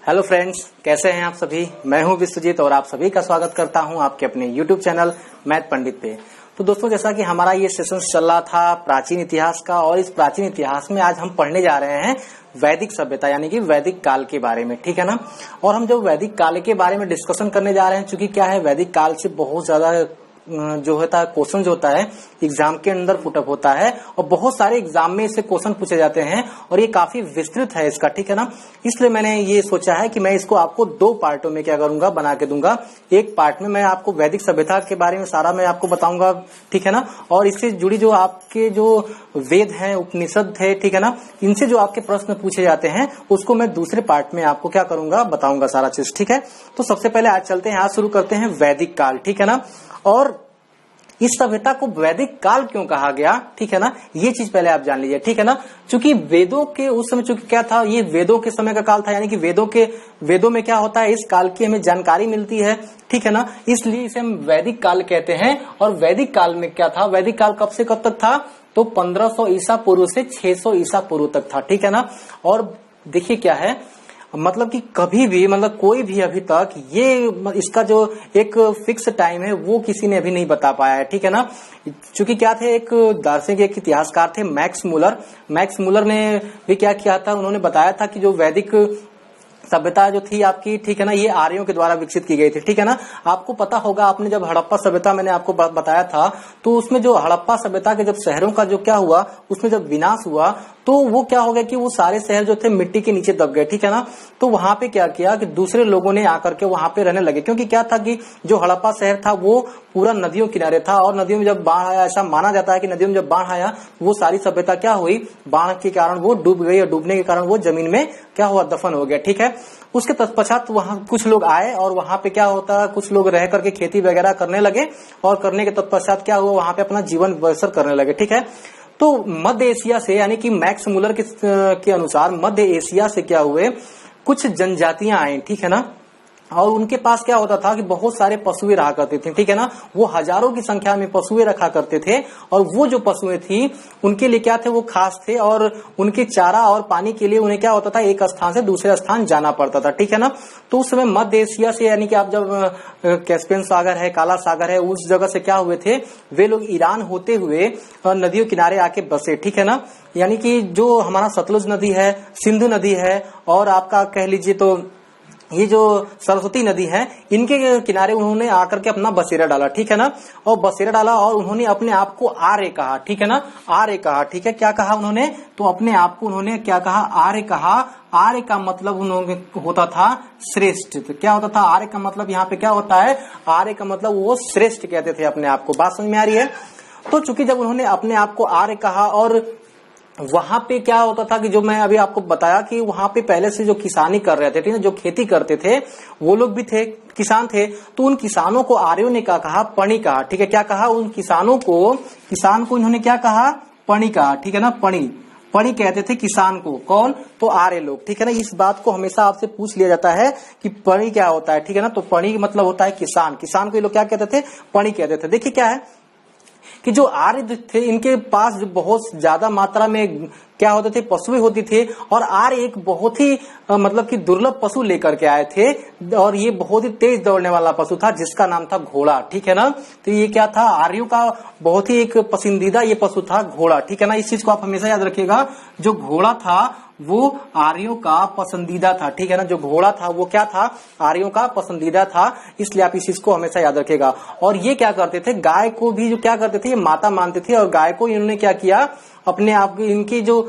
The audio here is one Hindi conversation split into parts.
हेलो फ्रेंड्स, कैसे हैं आप सभी। मैं हूं विश्वजीत और आप सभी का स्वागत करता हूं आपके अपने यूट्यूब चैनल मैथ पंडित पे। तो दोस्तों, जैसा कि हमारा ये सेशन चल रहा था प्राचीन इतिहास का, और इस प्राचीन इतिहास में आज हम पढ़ने जा रहे हैं वैदिक सभ्यता यानी कि वैदिक काल के बारे में, ठीक है ना। और हम जो वैदिक काल के बारे में डिस्कशन करने जा रहे हैं, चूंकि क्या है, वैदिक काल से बहुत ज्यादा जो होता है क्वेश्चन जो होता है एग्जाम के अंदर पुटअप होता है, और बहुत सारे एग्जाम में इससे क्वेश्चन पूछे जाते हैं, और ये काफी विस्तृत है इसका, ठीक है ना। इसलिए मैंने ये सोचा है कि मैं इसको आपको दो पार्टों में क्या करूंगा, बना के दूंगा। एक पार्ट में मैं आपको वैदिक सभ्यता के बारे में सारा मैं आपको बताऊंगा, ठीक है ना, और इससे जुड़ी जो आपके जो वेद हैं, उपनिषद है, ठीक है ना, इनसे जो आपके प्रश्न पूछे जाते हैं उसको मैं दूसरे पार्ट में आपको क्या करूंगा, बताऊंगा सारा चीज, ठीक है। तो सबसे पहले आज चलते हैं, आज शुरू करते हैं वैदिक काल, ठीक है ना। और इस सभ्यता को वैदिक काल क्यों कहा गया, ठीक है ना, ये चीज पहले आप जान लीजिए, ठीक है ना। चूंकि वेदों के उस समय चूंकि क्या था, ये वेदों के समय का काल था, यानी कि वेदों में क्या होता है, इस काल की हमें जानकारी मिलती है, ठीक है ना, इसलिए इसे हम वैदिक काल कहते हैं। और वैदिक काल में क्या था, वैदिक काल कब से कब तक था, तो 1500 ईसा पूर्व से 600 ईसा पूर्व तक था, ठीक है ना। और देखिए क्या है, मतलब कि कभी भी, मतलब कोई भी अभी तक ये इसका जो एक फिक्स टाइम है वो किसी ने अभी नहीं बता पाया है, ठीक है ना। चूंकि क्या थे, एक दार्शनिक, एक इतिहासकार थे मैक्स मुलर ने भी क्या किया था, उन्होंने बताया था कि जो वैदिक सभ्यता जो थी आपकी, ठीक है ना, ये आर्यों के द्वारा विकसित की गई थी, ठीक है ना। आपको पता होगा, आपने जब हड़प्पा सभ्यता मैंने आपको बताया था, तो उसमें जो हड़प्पा सभ्यता के जब शहरों का जो क्या हुआ, उसमें जब विनाश हुआ, तो वो क्या हो गया कि वो सारे शहर जो थे मिट्टी के नीचे दब गए, ठीक है ना। तो वहां पे क्या किया कि दूसरे लोगों ने आकर के वहां पे रहने लगे, क्योंकि क्या था कि जो हड़प्पा शहर था वो पूरा नदियों किनारे था, और नदियों में जब बाढ़ आया, ऐसा माना जाता है कि नदियों में जब बाढ़ आया, वो सारी सभ्यता क्या हुई, बाढ़ के कारण वो डूब गई, और डूबने के कारण वो जमीन में क्या हुआ, दफन हो गया, ठीक है। उसके तत्पश्चात वहां कुछ लोग आए, और वहां पे क्या होता है, कुछ लोग रह करके खेती वगैरह करने लगे, और करने के तत्पश्चात क्या हुआ, वहां पे अपना जीवन बसर करने लगे, ठीक है। तो मध्य एशिया से, यानी कि मैक्स मुलर के अनुसार मध्य एशिया से क्या हुए, कुछ जनजातियां आई, ठीक है ना। और उनके पास क्या होता था कि बहुत सारे पशुएं रहा करते थे, ठीक है ना। वो हजारों की संख्या में पशुएं रखा करते थे, और वो जो पशुएं थी उनके लिए क्या थे, वो खास थे, और उनके चारा और पानी के लिए उन्हें क्या होता था, एक स्थान से दूसरे स्थान जाना पड़ता था, ठीक है ना। तो उस समय मध्य एशिया से, यानी कि आप जब कैस्पियन सागर है, काला सागर है, उस जगह से क्या हुए थे, वे लोग ईरान होते हुए नदियों किनारे आके बसे, ठीक है ना। यानी कि जो हमारा सतलुज नदी है, सिंधु नदी है, और आपका कह लीजिए तो ये जो सरस्वती नदी है, इनके किनारे उन्होंने आकर के अपना बसेरा डाला, ठीक है ना। और बसेरा डाला, और उन्होंने अपने आप को आर्य कहा, ठीक है ना, आर्य कहा, ठीक है। क्या कहा उन्होंने, तो अपने आप को उन्होंने क्या कहा, आर्य कहा। आर्य का मतलब उन्होंने होता था श्रेष्ठ। तो क्या होता था आर्य का मतलब, यहाँ पे क्या होता है, आर्य का मतलब वो श्रेष्ठ कहते थे अपने आप को। बात समझ में आ रही है। तो चूंकि जब उन्होंने अपने आप को आर्य कहा, और वहां पे क्या होता था कि जो मैं अभी आपको बताया कि वहां पे पहले से जो किसानी कर रहे थे, ठीक है, जो खेती करते थे, वो लोग भी थे, किसान थे। तो उन किसानों को आर्यों ने क्या कहा, पणी कहा, ठीक है। क्या कहा, उन किसान को इन्होंने क्या कहा, पणी कहा, ठीक है ना। पणी कहते थे किसान को, कौन, तो आर्य लोग, ठीक है ना। इस बात को हमेशा आपसे पूछ लिया जाता है कि पणी क्या होता है, ठीक है ना। तो पणी मतलब होता है किसान को ये लोग क्या कहते थे, पणी कहते थे। देखिए क्या है कि जो आर्य थे, इनके पास बहुत ज्यादा मात्रा में क्या होते थे, पशुएं होती थे, और आर्य एक बहुत ही मतलब कि दुर्लभ पशु लेकर के आए थे, और ये बहुत ही तेज दौड़ने वाला पशु था, जिसका नाम था घोड़ा, ठीक है ना। तो ये क्या था, आर्यों का बहुत ही एक पसंदीदा ये पशु था घोड़ा, ठीक है ना। इस चीज को आप हमेशा याद रखिएगा, जो घोड़ा था वो आर्यों का पसंदीदा था, ठीक है ना। जो घोड़ा था वो क्या था, आर्यों का पसंदीदा था, इसलिए आप इस चीज को हमेशा याद रखिएगा। और ये क्या करते थे, गाय को भी जो क्या करते थे, ये माता मानते थे, और गाय को इन्होंने क्या किया, अपने आप इनकी जो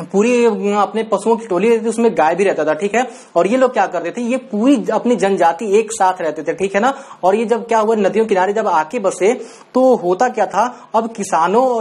पूरी अपने पशुओं की टोली रहती थी, उसमें गाय भी रहता था, ठीक है। और ये लोग क्या करते थे, ये पूरी अपनी जनजाति एक साथ रहते थे, ठीक है ना। और ये जब क्या हुआ, नदियों किनारे जब आके बसे, तो होता क्या था, अब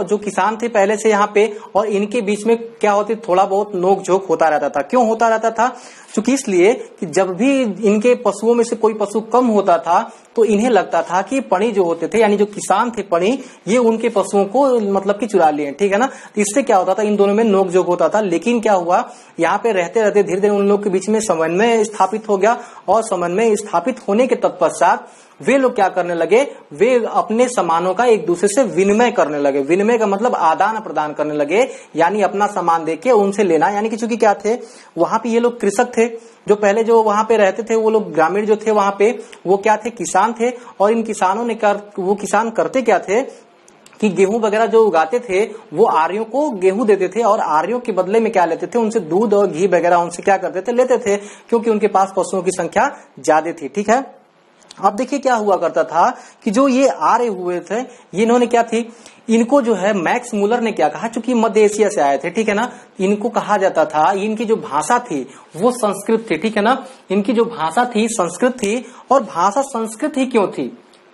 जो किसान थे पहले से यहाँ पे, और इनके बीच में क्या होती, थोड़ा बहुत नोक झोंक होता रहता था। क्यों होता रहता था, क्योंकि इसलिए कि जब भी इनके पशुओं में से कोई पशु कम होता था, तो इन्हें लगता था कि पणी जो होते थे, यानी जो किसान थे पणी, ये उनके पशुओं को मतलब कि चुरा लिए, ठीक है ना। तो इससे क्या होता था, इन दोनों में नोक झोंक होता होता था, लेकिन क्या हुआ, यहाँ पे रहते रहते धीरे धीरे उन लोग के बीच में समन्वय स्थापित हो गया और समन्वय स्थापित होने के तत्पश्चात वे लोग क्या करने लगे, वे अपने सामानों का एक दूसरे से विनिमय करने लगे। विनिमय का मतलब आदान प्रदान करने लगे, यानी अपना सामान देके उनसे लेना। यानी कि चूंकि क्या थे, वहां पे ये लोग कृषक थे, जो पहले जो वहां पे रहते थे वो लोग ग्रामीण जो थे वहां पे वो क्या थे, किसान थे। और इन किसानों ने वो किसान करते क्या थे कि गेहूं वगैरह जो उगाते थे वो आर्यों को गेहूं देते थे और आर्यों के बदले में क्या लेते थे, उनसे दूध और घी वगैरह उनसे क्या करते थे, लेते थे, क्योंकि उनके पास पशुओं की संख्या ज्यादा थी। ठीक है, अब देखिए क्या हुआ करता था कि जो ये आर्य हुए थे, ये इन्होंने क्या थी, इनको जो है मैक्स मूलर ने क्या कहा, चूंकि मध्य एशिया से आए थे, ठीक है ना, इनको कहा जाता था, इनकी जो भाषा थी वो संस्कृत थी, ठीक है ना, इनकी जो भाषा थी संस्कृत थी। और भाषा संस्कृत ही क्यों थी,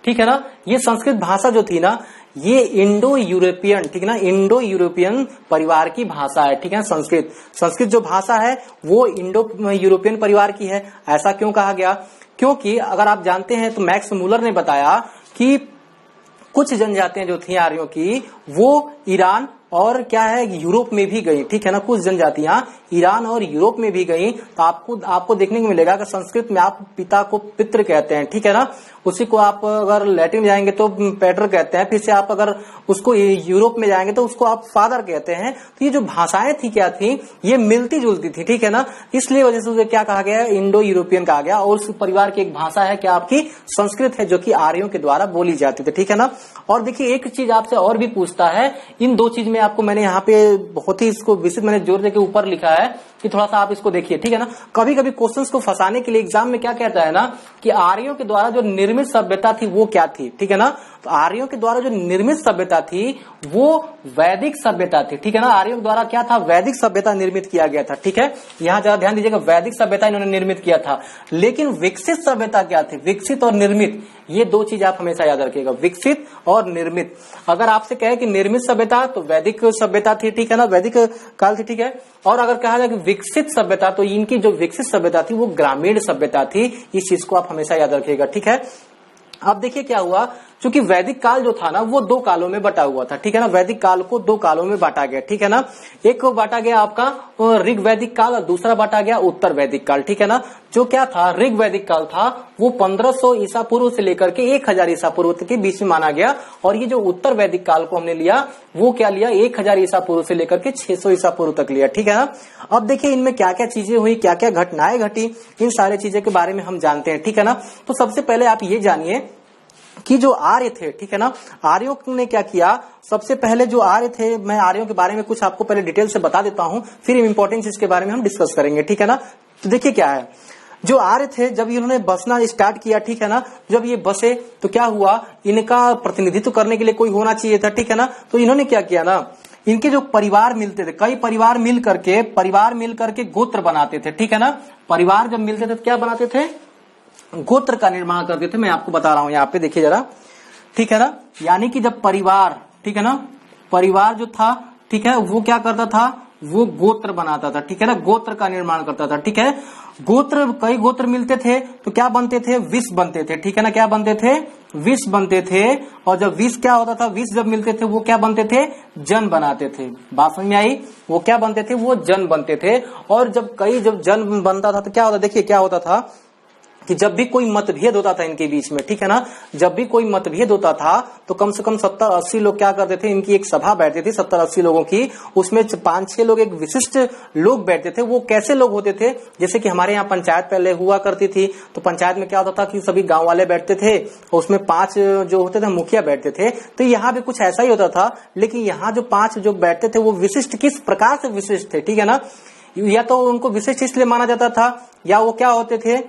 ठीक है ना, ये संस्कृत भाषा जो थी ना, ये इंडो यूरोपियन, ठीक है ना, इंडो यूरोपियन परिवार की भाषा है, ठीक है। संस्कृत जो भाषा है वो इंडो यूरोपियन परिवार की है। ऐसा क्यों कहा गया, क्योंकि अगर आप जानते हैं तो मैक्स मूलर ने बताया कि कुछ जनजातियां जो थी आर्यों की, वो ईरान और क्या है यूरोप में भी गई, ठीक है ना, कुछ जनजातियां ईरान और यूरोप में भी गई। तो आपको देखने को मिलेगा कि संस्कृत में आप पिता को पितृ कहते हैं, ठीक है ना, उसी को आप अगर लैटिन में जाएंगे तो पेटर कहते हैं, फिर से आप अगर उसको यूरोप में जाएंगे तो उसको आप फादर कहते हैं। तो ये जो भाषाएं थी क्या थी, ये मिलती जुलती थी, ठीक है ना, इसलिए वजह से उसे क्या कहा गया, इंडो यूरोपियन कहा गया। और उस परिवार की एक भाषा है क्या आपकी, संस्कृत है, जो कि आर्यों के द्वारा बोली जाती थी, ठीक है ना। और देखिए एक चीज आपसे और भी पूछता है, इन दो चीज में आपको मैंने यहाँ पे बहुत ही इसको विशेष मैंने जोर देके ऊपर लिखा है कि थोड़ा सा आप इसको देखिए, ठीक है ना। कभी कभी क्वेश्चंस को फंसाने के लिए एग्जाम में क्या कहता है ना कि आर्यों के द्वारा जो निर्मित सभ्यता थी वो क्या थी, ठीक है ना। तो आर्यों के द्वारा जो निर्मित सभ्यता थी वो वैदिक सभ्यता थी, ठीक है ना। आर्यों के द्वारा क्या था, वैदिक सभ्यता निर्मित किया गया था, ठीक है। यहाँ जरा ध्यान दीजिएगा, वैदिक सभ्यता इन्होंने निर्मित किया था। लेकिन विकसित सभ्यता क्या थी, विकसित और निर्मित, ये दो चीज आप हमेशा याद रखिएगा, विकसित और निर्मित। अगर आपसे कहे कि निर्मित सभ्यता तो वैदिक सभ्यता थी, ठीक है ना, वैदिक काल थी, ठीक है। और अगर कहा जाए कि विकसित सभ्यता तो इनकी जो विकसित सभ्यता थी वो ग्रामीण सभ्यता थी। इस चीज को आप हमेशा याद रखिएगा, ठीक है। अब देखिए क्या हुआ, क्योंकि वैदिक काल जो था ना वो दो कालों में बटा हुआ था, ठीक है ना। वैदिक काल को दो कालों में बांटा गया, ठीक है ना। एक को बांटा गया आपका ऋग वैदिक काल और दूसरा बांटा गया उत्तर वैदिक काल, ठीक है ना। जो क्या था, ऋग वैदिक काल था वो 1500 ईसा पूर्व से लेकर के 1000 ईसा पूर्व के बीच में माना गया। और ये जो उत्तर वैदिक काल को हमने लिया वो क्या लिया, 1000 ईसा पूर्व से लेकर के 600 ईसा पूर्व तक लिया, ठीक है ना। अब देखिए इनमें क्या क्या चीजें हुई, क्या क्या घटनाएं घटी, इन सारी चीजें के बारे में हम जानते हैं, ठीक है ना। तो सबसे पहले आप ये जानिए कि जो आर्य थे, ठीक है ना, आर्यों ने क्या किया, सबसे पहले जो आर्य थे, मैं आर्यों के बारे में कुछ आपको पहले डिटेल से बता देता हूं, फिर इंपॉर्टेंट चीज के बारे में हम डिस्कस करेंगे, ठीक है ना। तो देखिए क्या है, जो आर्य थे जब इन्होंने बसना स्टार्ट किया, ठीक है ना, जब ये बसे तो क्या हुआ, इनका प्रतिनिधित्व करने के लिए कोई होना चाहिए था, ठीक है ना। तो इन्होंने क्या किया ना, इनके जो परिवार मिलते थे, कई परिवार मिल करके गोत्र बनाते थे, ठीक है ना। परिवार जब मिलते थे तो क्या बनाते थे, गोत्र का निर्माण करते थे। मैं आपको बता रहा हूं यहाँ पे देखिए जरा, ठीक है ना। यानी कि जब परिवार, ठीक है ना, परिवार जो था, ठीक है, वो क्या करता था, वो गोत्र बनाता था, ठीक है ना, गोत्र का निर्माण करता था, ठीक है। गोत्र, कई गोत्र मिलते थे तो क्या बनते थे, विष बनते थे, ठीक है ना, क्या बनते थे, विष बनते थे। और जब विष क्या होता था, विष जब मिलते थे वो क्या बनते थे, जन बनाते थे। बात समझ में आई, वो क्या बनते थे, वो जन बनते थे। और जब जन बनता था तो क्या होता, देखिए क्या होता था कि जब भी कोई मतभेद होता था इनके बीच में, ठीक है ना, जब भी कोई मतभेद होता था तो कम से कम 70-80 लोग क्या करते थे, इनकी एक सभा बैठती थी 70-80 लोगों की, उसमें 5-6 लोग एक विशिष्ट लोग बैठते थे। वो कैसे लोग होते थे, जैसे कि हमारे यहाँ पंचायत पहले हुआ करती थी, तो पंचायत में क्या होता था कि सभी गांव वाले बैठते थे, उसमें 5 जो होते थे मुखिया बैठते थे। तो यहाँ भी कुछ ऐसा ही होता था, लेकिन यहाँ जो 5 जो बैठते थे वो विशिष्ट किस प्रकार से विशिष्ट थे, ठीक है ना। या तो उनको विशिष्ट इसलिए माना जाता था, या वो क्या होते थे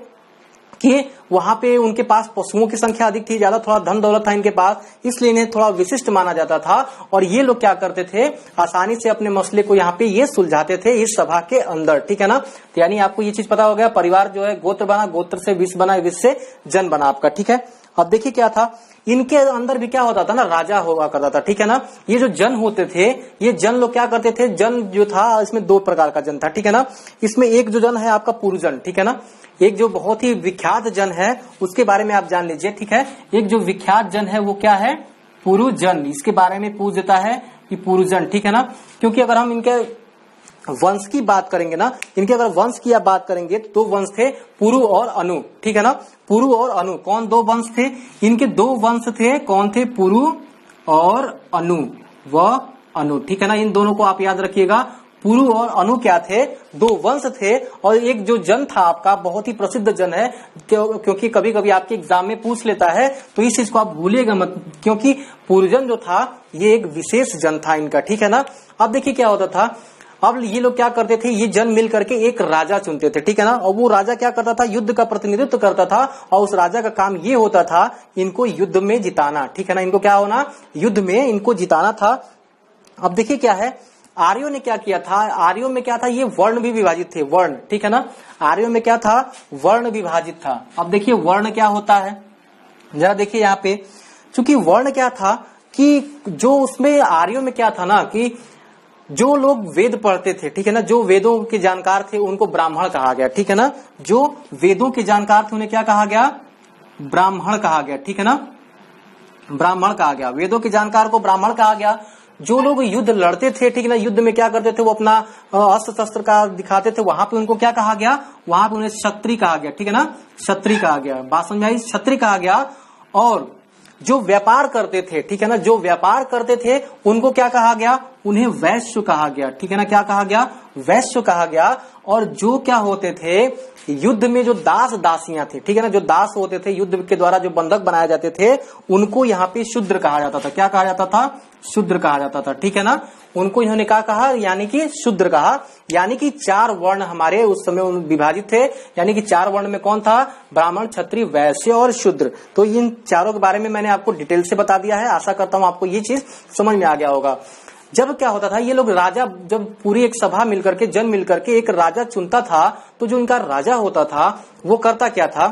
कि वहां पे उनके पास पशुओं की संख्या अधिक थी, ज्यादा थोड़ा धन दौलत था इनके पास, इसलिए इन्हें थोड़ा विशिष्ट माना जाता था। और ये लोग क्या करते थे, आसानी से अपने मसले को यहाँ पे ये सुलझाते थे इस सभा के अंदर, ठीक है ना। तो यानी आपको ये चीज पता हो गया, परिवार जो है गोत्र बना, गोत्र से विष बना, विष से जन बना आपका, ठीक है। अब देखिए क्या था, इनके अंदर भी क्या होता था ना, राजा हुआ करता था, ठीक है ना। ये जो जन होते थे, ये जन लोग क्या करते थे, जन जो था इसमें 2 प्रकार का जन था, ठीक है ना। इसमें एक जो जन है आपका पुरुजन, ठीक है ना, एक जो बहुत ही विख्यात जन है उसके बारे में आप जान लीजिए, ठीक है। एक जो विख्यात जन है वो क्या है, पुरुजन, इसके बारे में पूछ देता है कि पुरुजन, ठीक है ना। क्योंकि अगर हम इनके वंश की बात करेंगे ना, इनके अगर वंश की आप बात करेंगे तो वंश थे पुरु और अनु, ठीक है ना। पुरु और अनु कौन दो वंश थे, इनके दो वंश थे, कौन थे, पुरु और अनु, व अनु, ठीक है ना। इन दोनों को आप याद रखिएगा, पुरु और अनु क्या थे, दो वंश थे। और एक जो जन था आपका बहुत ही प्रसिद्ध जन है, क्योंकि कभी कभी आपके एग्जाम में पूछ लेता है, तो इस चीज को आप भूलिएगा मत, क्योंकि पुरजन जो था ये एक विशेष जन था इनका, ठीक है ना। अब देखिए क्या होता था, अब ये लोग क्या करते थे, ये जन मिल करके एक राजा चुनते थे, ठीक है ना। और वो राजा क्या करता था, युद्ध का प्रतिनिधित्व करता था, और उस राजा का काम ये होता था इनको युद्ध में जिताना, ठीक है ना। इनको क्या होना, युद्ध में इनको जिताना था। अब देखिए क्या है, आर्यों ने क्या किया था, आर्यों में क्या था, ये वर्ण भी विभाजित थे, वर्ण, ठीक है ना। आर्यों में क्या था, वर्ण विभाजित था। अब देखिए वर्ण क्या होता है, जरा देखिए यहाँ पे, चूंकि वर्ण क्या था कि जो उसमें आर्यों में क्या था ना, कि जो लोग वेद पढ़ते थे, ठीक है ना, जो वेदों के जानकार थे उनको ब्राह्मण कहा गया, ठीक है ना। जो वेदों के जानकार थे उन्हें क्या कहा गया, ब्राह्मण कहा गया, ठीक है ना, ब्राह्मण कहा गया, वेदों के जानकार को ब्राह्मण कहा गया। जो लोग युद्ध लड़ते थे, ठीक है ना, युद्ध में क्या करते थे, वो अपना अस्त्र शस्त्र का दिखाते थे, वहां पे उनको क्या कहा गया, वहां पे उन्हें क्षत्रिय कहा गया, ठीक है ना, क्षत्रिय कहा गया, बात समझ आई, क्षत्रिय कहा गया। और जो व्यापार करते थे, ठीक है ना, जो व्यापार करते थे उनको क्या कहा गया, उन्हें वैश्य कहा गया, ठीक है ना, क्या कहा गया, वैश्य कहा गया। और जो क्या होते थे, युद्ध में जो दास दासियां थे, ठीक है ना, जो दास होते थे युद्ध के द्वारा जो बंधक बनाए जाते थे, उनको यहाँ पे शूद्र कहा जाता था, क्या कहा जाता था, शूद्र कहा जाता था, ठीक है ना। उनको इन्होंने क्या कहा, यानी कि शूद्र कहा। यानी कि चार वर्ण हमारे उस समय विभाजित थे, यानी कि चार वर्ण में कौन था, ब्राह्मण, क्षत्रिय, वैश्य और शूद्र। तो इन चारों के बारे में मैंने आपको डिटेल से बता दिया है, आशा करता हूं आपको ये चीज समझ में आ गया होगा। जब क्या होता था, ये लोग राजा, जब पूरी एक सभा मिलकर के, जन मिलकर के एक राजा चुनता था, तो जो इनका राजा होता था वो करता क्या था,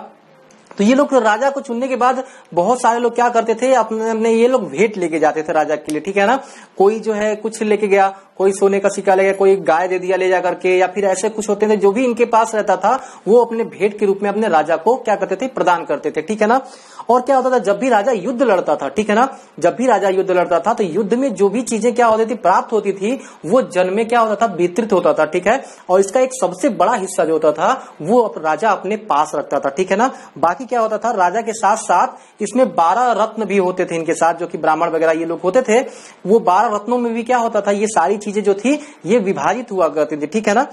तो ये लोग राजा को चुनने के बाद बहुत सारे लोग क्या करते थे, अपने अपने ये लोग भेंट लेके जाते थे राजा के लिए, ठीक है ना। कोई जो है कुछ लेके गया, कोई सोने का सिक्का ले गया, कोई गाय दे दिया ले जा करके, या फिर ऐसे कुछ होते थे जो भी इनके पास रहता था वो अपने भेंट के रूप में अपने राजा को क्या करते थे, प्रदान करते थे, ठीक है ना। और क्या होता था, जब भी राजा युद्ध लड़ता था, ठीक है ना, जब भी राजा युद्ध लड़ता था तो युद्ध में जो भी चीजें क्या होती थी, प्राप्त होती थी, वो जन में क्या होता था, वितरित होता था, ठीक है। और इसका एक सबसे बड़ा हिस्सा जो होता था वो राजा अपने पास रखता था, ठीक है ना। बाकी क्या होता था, राजा के साथ साथ इसमें 12 रत्न भी होते थे इनके साथ, जो कि ब्राह्मण वगैरह ये लोग होते थे, वो 12 रत्नों में भी क्या होता था, ये सारी चीजें जो थी ये विभाजित हुआ करती थी, ठीक है ना।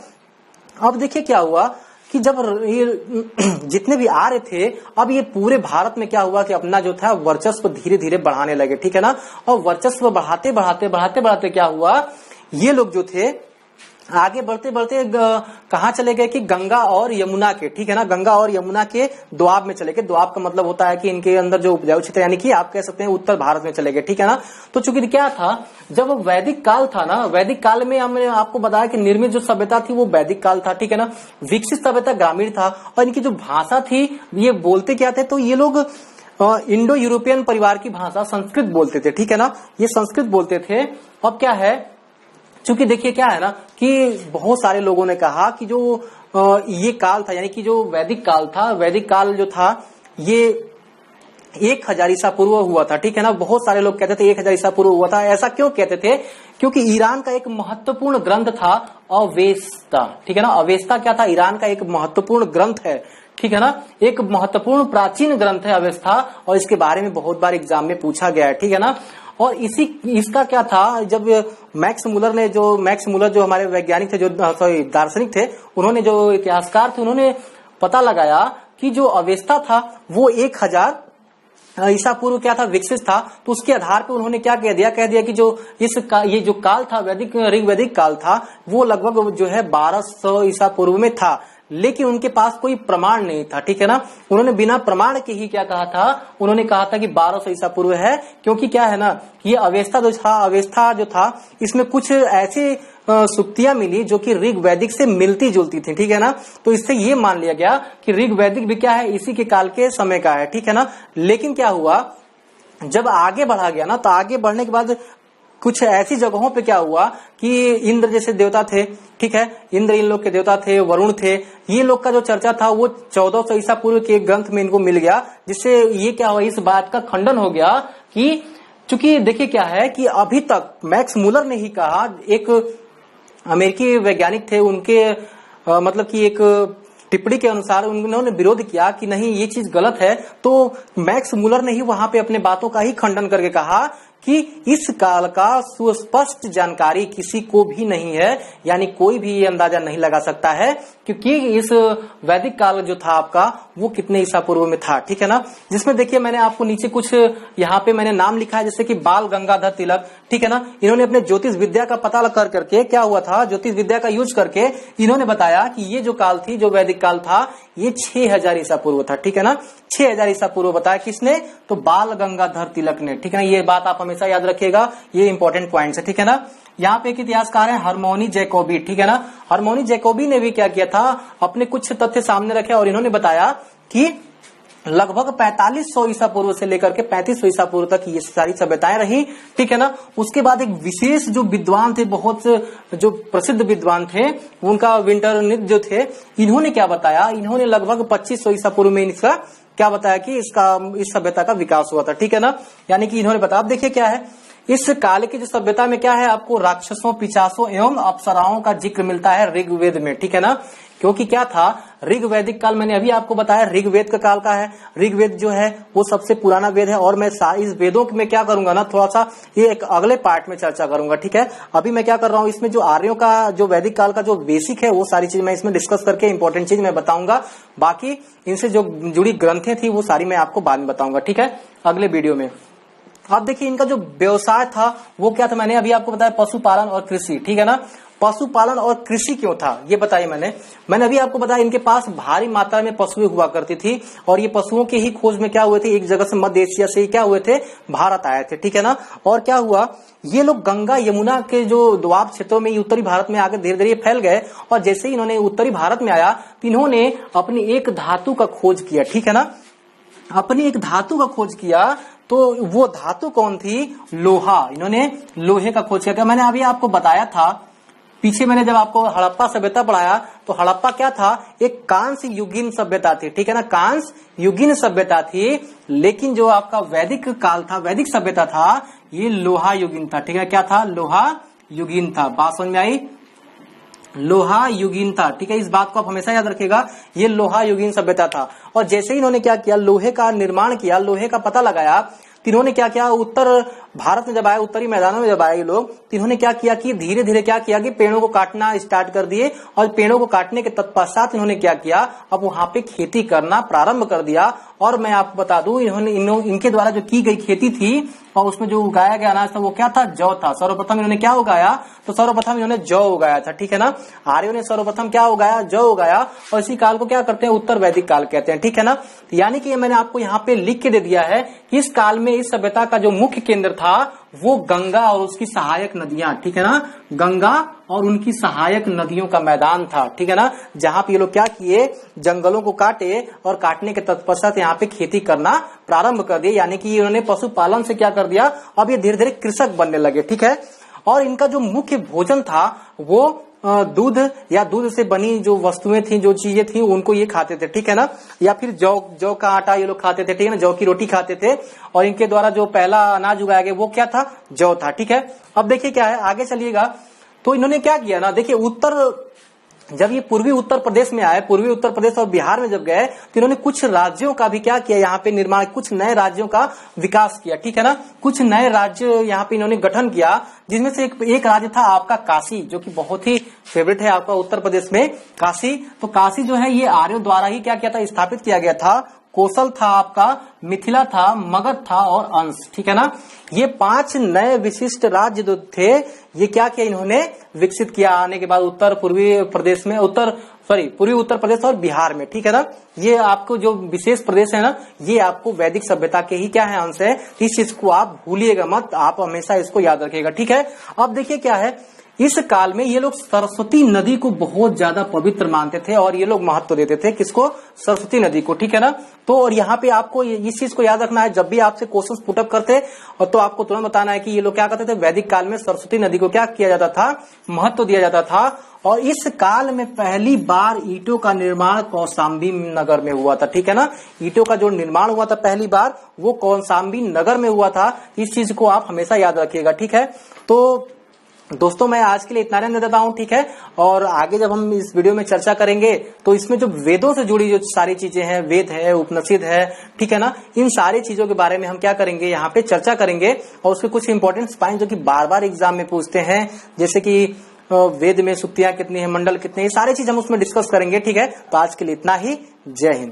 अब देखिए क्या हुआ कि जब ये जितने भी आर्य थे, अब ये पूरे भारत में क्या हुआ कि अपना जो था वर्चस्व धीरे धीरे बढ़ाने लगे, ठीक है ना। और वर्चस्व बढ़ाते बढ़ाते बढ़ाते बढ़ाते क्या हुआ, ये लोग जो थे आगे बढ़ते बढ़ते कहाँ चले गए कि गंगा और यमुना के, ठीक है ना, गंगा और यमुना के द्वाब में चले गए। द्वाब का मतलब होता है कि इनके अंदर जो उपजाऊ क्षेत्र, यानी कि आप कह सकते हैं उत्तर भारत में चले गए, ठीक है ना। तो चूंकि क्या था, जब वैदिक काल था ना, वैदिक काल में हमने आपको बताया कि निर्मित जो सभ्यता थी वो वैदिक काल था, ठीक है ना। विकसित सभ्यता ग्रामीण था। और इनकी जो भाषा थी, ये बोलते क्या थे, तो ये लोग इंडो यूरोपियन परिवार की भाषा संस्कृत बोलते थे, ठीक है ना, ये संस्कृत बोलते थे। अब क्या है, चूंकि देखिए क्या है ना कि बहुत सारे लोगों ने कहा कि जो ये काल था, यानी कि जो वैदिक काल था, वैदिक काल जो था ये 1000 ईसा पूर्व हुआ था, ठीक है ना। बहुत सारे लोग कहते थे 1000 ईसा पूर्व हुआ था। ऐसा क्यों कहते थे, क्योंकि ईरान का एक महत्वपूर्ण ग्रंथ था अवेस्ता, ठीक है ना। अवेस्ता क्या था, ईरान का एक महत्वपूर्ण ग्रंथ है, ठीक है ना, एक महत्वपूर्ण प्राचीन ग्रंथ है अवेस्ता। और इसके बारे में बहुत बार एग्जाम में पूछा गया है, ठीक है ना। और इसका क्या था, जब मैक्स मुलर जो हमारे वैज्ञानिक थे, जो दार्शनिक थे, उन्होंने, जो इतिहासकार थे, उन्होंने पता लगाया कि जो अवेस्ता था वो 1000 ईसा पूर्व क्या था, विकसित था। तो उसके आधार पर उन्होंने क्या कह दिया कि जो ये जो काल था, ऋग्वैदिक काल था, वो लगभग जो है 1200 ईसा पूर्व में था। लेकिन उनके पास कोई प्रमाण नहीं था, ठीक है ना। उन्होंने बिना प्रमाण के ही क्या कहा था, उन्होंने कहा था कि 1200 ईसा पूर्व है। क्योंकि क्या है ना कि ये अवेस्ता जो था इसमें कुछ ऐसी सुक्तियां मिली जो कि ऋग्वैदिक से मिलती जुलती थी, ठीक है ना। तो इससे ये मान लिया गया कि ऋग्वैदिक भी क्या है, इसी के काल के समय का है, ठीक है ना। लेकिन क्या हुआ, जब आगे बढ़ा गया ना, तो आगे बढ़ने के बाद कुछ ऐसी जगहों पे क्या हुआ कि इंद्र जैसे देवता थे, ठीक है, इंद्र इन लोग के देवता थे, वरुण थे, ये लोग का जो चर्चा था वो 1400 ईसा पूर्व के एक ग्रंथ में इनको मिल गया। जिससे ये क्या हुआ, इस बात का खंडन हो गया कि चूंकि देखिए क्या है कि अभी तक मैक्स मुलर ने ही कहा, एक अमेरिकी वैज्ञानिक थे, उनके मतलब कि एक टिप्पणी के अनुसार उन्होंने विरोध किया कि नहीं ये चीज गलत है, तो मैक्स मुलर ने ही वहां पे अपने बातों का ही खंडन करके कहा कि इस काल का सुस्पष्ट जानकारी किसी को भी नहीं है, यानी कोई भी ये अंदाजा नहीं लगा सकता है क्योंकि इस वैदिक काल जो था आपका वो कितने ईसा पूर्व में था, ठीक है ना। जिसमें देखिए मैंने आपको नीचे कुछ यहाँ पे मैंने नाम लिखा है, जैसे कि बाल गंगाधर तिलक, ठीक है ना। इन्होंने अपने ज्योतिष विद्या का पता कर करके क्या हुआ था, ज्योतिष विद्या का यूज करके इन्होंने बताया कि ये जो काल थी, जो वैदिक काल था, ये 6000 ईसा पूर्व था, ठीक है ना। 6000 ईसा पूर्व बताया किसने, तो बाल गंगाधर तिलक ने, ठीक है ना। ये बात आप हमेशा याद रखिएगा, ये इंपॉर्टेंट पॉइंट है, ठीक है ना। यहाँ पे एक इतिहासकार है हरमोनी जैकोबी, ठीक है ना। हरमोनी जैकोबी ने भी क्या किया था, अपने कुछ तथ्य सामने रखे और इन्होंने बताया कि लगभग 4500 ईसा पूर्व से लेकर के 3500 ईसा पूर्व तक ये सारी सभ्यताएं रही, ठीक है ना। उसके बाद एक विशेष जो विद्वान थे, बहुत जो प्रसिद्ध विद्वान थे, उनका विंटरनिथ जो थे, इन्होंने क्या बताया, इन्होंने लगभग 2500 ईसा पूर्व में इसका क्या बताया कि इस सभ्यता का विकास हुआ था, ठीक है ना। यानी कि इन्होंने बताया। अब देखिए क्या है, इस काल की जो सभ्यता में क्या है, आपको राक्षसों, पिशाचों एवं अप्सराओं का जिक्र मिलता है ऋग्वेद में, ठीक है ना। क्योंकि क्या था, ऋग्वैदिक काल मैंने अभी आपको बताया ऋग्वेद का काल का है। ऋग्वेद जो है वो सबसे पुराना वेद है और मैं इस वेदों में क्या करूंगा ना, थोड़ा सा ये एक अगले पार्ट में चर्चा करूंगा, ठीक है। अभी मैं क्या कर रहा हूँ, इसमें जो आर्यों का जो वैदिक काल का जो बेसिक है वो सारी चीज मैं इसमें डिस्कस करके इंपॉर्टेंट चीज मैं बताऊंगा। बाकी इनसे जो जुड़ी ग्रंथें थी वो सारी मैं आपको बाद में बताऊंगा, ठीक है, अगले वीडियो में। अब देखिए इनका जो व्यवसाय था वो क्या था, मैंने अभी आपको बताया पशुपालन और कृषि, ठीक है ना। पशुपालन और कृषि क्यों था ये बताइए मैंने अभी आपको बताया, इनके पास भारी मात्रा में पशुएं हुआ करती थी और ये पशुओं के ही खोज में क्या हुए थे, एक जगह से मध्य एशिया से क्या हुए थे, भारत आए थे, ठीक है ना। और क्या हुआ, ये लोग गंगा यमुना के जो दोआब क्षेत्रों में उत्तरी भारत में आकर धीरे धीरे फैल गए और जैसे ही इन्होंने उत्तरी भारत में आया तो इन्होंने अपनी एक धातु का खोज किया, ठीक है ना। अपनी एक धातु का खोज किया, तो वो धातु कौन थी, लोहा। इन्होंने लोहे का खोज किया। मैंने अभी आपको बताया था पीछे, मैंने जब आपको हड़प्पा सभ्यता पढ़ाया तो हड़प्पा क्या था, एक कांस्य युगीन सभ्यता थी, ठीक है ना, कांस्य युगीन सभ्यता थी। लेकिन जो आपका वैदिक काल था, वैदिक सभ्यता था, ये लोहा युगीन था, ठीक है। क्या था, लोहा युगीन था। बात समझ में आई, लोहा युगीन था, ठीक है। इस बात को आप हमेशा याद रखिएगा, ये लोहा युगीन सभ्यता था। और जैसे ही इन्होंने क्या किया, लोहे का निर्माण किया, लोहे का पता लगाया, तो इन्होंने क्या किया, उत्तर भारत में जब आए, उत्तरी मैदानों में जब आए ये लोग, तो इन्होंने क्या किया कि धीरे धीरे क्या किया कि पेड़ों को काटना स्टार्ट कर दिए और पेड़ों को काटने के तत्पश्चात इन्होंने क्या किया, अब वहां पे खेती करना प्रारंभ कर दिया। और मैं आपको बता दूं, इनके द्वारा जो की गई खेती थी और उसमें जो उगाया गया अनाज था वो क्या था, जौ था। सर्वप्रथम इन्होंने क्या उगाया, तो सर्वप्रथम इन्होंने जौ उगाया था, ठीक है ना। आर्यों ने सर्वप्रथम क्या उगाया, जौ उगाया। और इसी काल को क्या करते हैं, उत्तर वैदिक काल कहते हैं, ठीक है ना। यानी कि मैंने आपको यहाँ पे लिख के दे दिया है कि इस काल में इस सभ्यता का जो मुख्य केंद्र था वो गंगा और उसकी सहायक नदियां, ठीक है ना, गंगा और उनकी सहायक नदियों का मैदान था, ठीक है ना। जहां पे ये लोग क्या किए, जंगलों को काटे और काटने के तत्पश्चात यहाँ पे खेती करना प्रारंभ कर दिए। यानी कि इन्होंने पशुपालन से क्या कर दिया, अब ये धीरे धीरे कृषक बनने लगे, ठीक है। और इनका जो मुख्य भोजन था वो दूध या दूध से बनी जो वस्तुएं थी, जो चीजें थी, उनको ये खाते थे, ठीक है ना। या फिर जौ का आटा ये लोग खाते थे, ठीक है ना, जौ की रोटी खाते थे। और इनके द्वारा जो पहला अनाज उगाया गया वो क्या था, जौ था, ठीक है। अब देखिए क्या है, आगे चलिएगा। तो इन्होंने क्या किया ना, देखिए जब ये पूर्वी उत्तर प्रदेश में आए, पूर्वी उत्तर प्रदेश और बिहार में जब गए तो इन्होंने कुछ राज्यों का भी क्या किया, यहाँ पे निर्माण, कुछ नए राज्यों का विकास किया, ठीक है ना। कुछ नए राज्य यहाँ पे इन्होंने गठन किया, जिसमें से एक राज्य था आपका काशी, जो कि बहुत ही फेवरेट है आपका उत्तर प्रदेश में, काशी। तो काशी जो है ये आर्यों द्वारा ही क्या किया था, स्थापित किया गया था। कौशल था आपका, मिथिला था, मगध था और अंश, ठीक है ना। ये 5 नए विशिष्ट राज्य जो थे ये क्या किया, इन्होंने विकसित किया आने के बाद पूर्वी उत्तर प्रदेश और बिहार में, ठीक है ना। ये आपको जो विशेष प्रदेश है ना, ये आपको वैदिक सभ्यता के ही क्या है, अंश है। इस चीज को आप भूलिएगा मत, आप हमेशा इसको याद रखिएगा, ठीक है। अब देखिए क्या है, इस काल में ये लोग सरस्वती नदी को बहुत ज्यादा पवित्र मानते थे और ये लोग महत्व देते थे, किसको, सरस्वती नदी को, ठीक है ना। तो और यहाँ पे आपको इस चीज को याद रखना है, जब भी आपसे क्वेश्चन पुटअप करते और तो आपको तुरंत बताना है कि ये लोग क्या करते थे, वैदिक काल में सरस्वती नदी को क्या किया जाता था, महत्व दिया जाता था। और इस काल में पहली बार ईंटों का निर्माण कौशाम्बी नगर में हुआ था, ठीक है ना। ईंटों का जो निर्माण हुआ था पहली बार वो कौशाम्बी नगर में हुआ था। इस चीज को आप हमेशा याद रखिएगा, ठीक है। तो दोस्तों मैं आज के लिए इतना रहने देता हूं, ठीक है। और आगे जब हम इस वीडियो में चर्चा करेंगे तो इसमें जो वेदों से जुड़ी जो सारी चीजें हैं, वेद है, उपनिषद है, ठीक है ना, इन सारी चीजों के बारे में हम क्या करेंगे, यहाँ पे चर्चा करेंगे और उसके कुछ इंपॉर्टेंट पॉइंट जो कि बार बार एग्जाम में पूछते हैं, जैसे कि वेद में सुक्तियां कितनी है, मंडल कितने, ये सारी चीज हम उसमें डिस्कस करेंगे, ठीक है। तो आज के लिए इतना ही। जय हिंद।